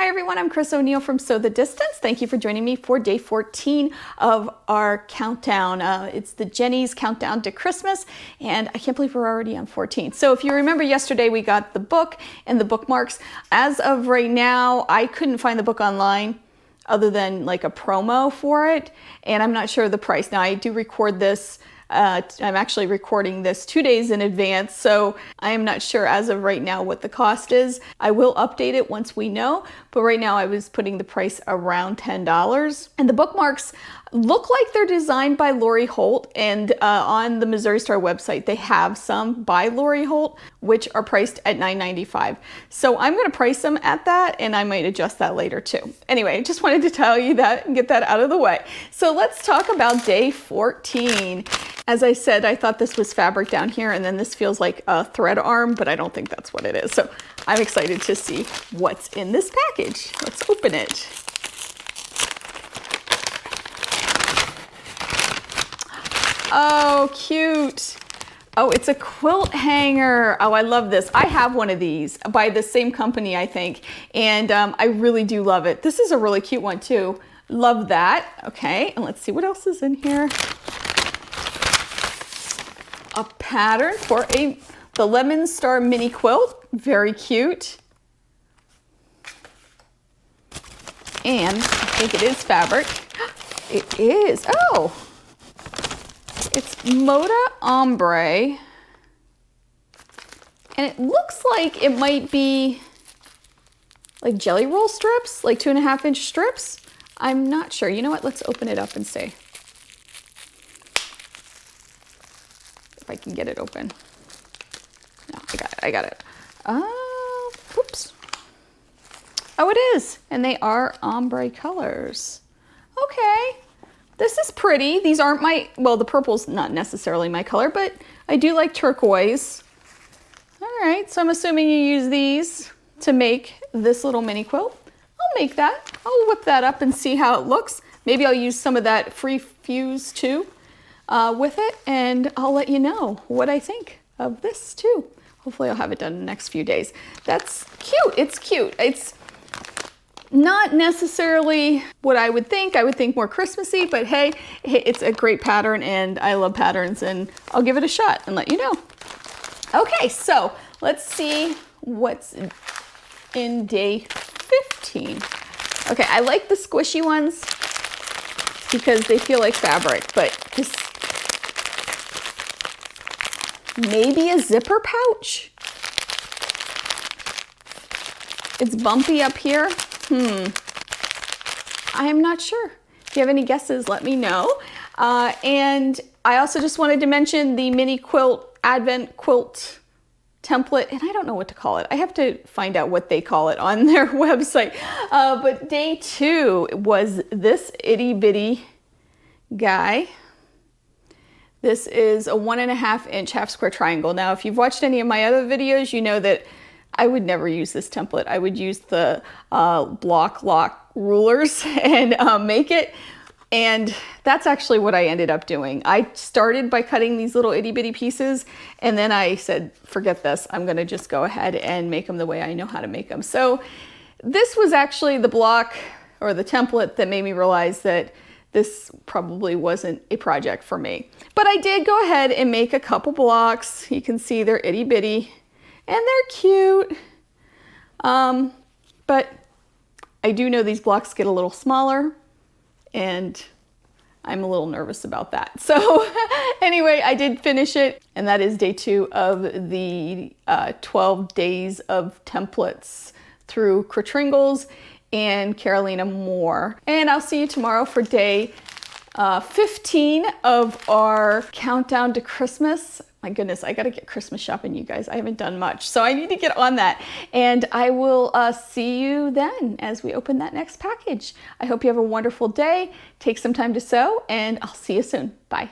Hi everyone, I'm Chris O'Neill from Sew the Distance. Thank you for joining me for day 14 of our countdown. It's the Jenny's Countdown to Christmas, and I can't believe we're already on 14th. So if you remember yesterday, we got the book and the bookmarks. As of right now, I couldn't find the book online other than like a promo for it, and I'm not sure of the price. Now I do record this. I'm actually recording this 2 days in advance, so I am not sure as of right now what the cost is. I will update it once we know, but right now I was putting the price around $10. And the bookmarks look like they're designed by Lori Holt, and on the Missouri Star website they have some by Lori Holt, which are priced at $9.95. So I'm going to price them at that, and I might adjust that later too. Anyway, I just wanted to tell you that and get that out of the way. So let's talk about day 14. As I said, I thought this was fabric down here, and then this feels like a thread arm, but I don't think that's what it is. So I'm excited to see what's in this package. Let's open it. Oh, cute. Oh, it's a quilt hanger. Oh, I love this. I have one of these by the same company, I think, and I really do love it. This is a really cute one too. Love that. Okay, and let's see what else is in here. A pattern for the Lemon Star mini quilt. Very cute. And I think it is fabric. It is. Oh, it's Moda Ombre. And it looks like it might be like jelly roll strips, like 2.5-inch strips. I'm not sure. You know what? Let's open it up and see if I can get it open. No, I got it. Oh, oops. Oh, it is. And they are ombre colors. Okay. This is pretty. These aren't my, well, the purple's not necessarily my color, but I do like turquoise. All right, so I'm assuming you use these to make this little mini quilt. I'll make that. I'll whip that up and see how it looks. Maybe I'll use some of that free fuse too with it, and I'll let you know what I think of this too. Hopefully I'll have it done in the next few days. That's cute. It's cute. It's not necessarily what I would think. I would think more Christmassy, but hey, it's a great pattern, and I love patterns, and I'll give it a shot and let you know. Okay, so let's see what's in day 15. Okay, I like the squishy ones because they feel like fabric, but this maybe a zipper pouch. It's bumpy up here. I am not sure. If you have any guesses, let me know. And I also just wanted to mention the mini quilt advent quilt template, and I don't know what to call it. I have to find out what they call it on their website. But day 2 was this itty bitty guy. This is a 1.5-inch half square triangle. Now, if you've watched any of my other videos, you know that I would never use this template. I would use the block lock rulers and make it. And that's actually what I ended up doing. I started by cutting these little itty bitty pieces, and then I said, forget this. I'm gonna just go ahead and make them the way I know how to make them. So this was actually the block or the template that made me realize that this probably wasn't a project for me. But I did go ahead and make a couple blocks. You can see they're itty bitty and they're cute. But I do know these blocks get a little smaller, and I'm a little nervous about that. So anyway, I did finish it, and that is day 2 of the 12 days of templates through Kratringles and Carolina Moore. And I'll see you tomorrow for day 15 of our countdown to Christmas. My goodness, I gotta get Christmas shopping, you guys. I haven't done much, so I need to get on that. And I will see you then as we open that next package. I hope you have a wonderful day. Take some time to sew, and I'll see you soon. Bye.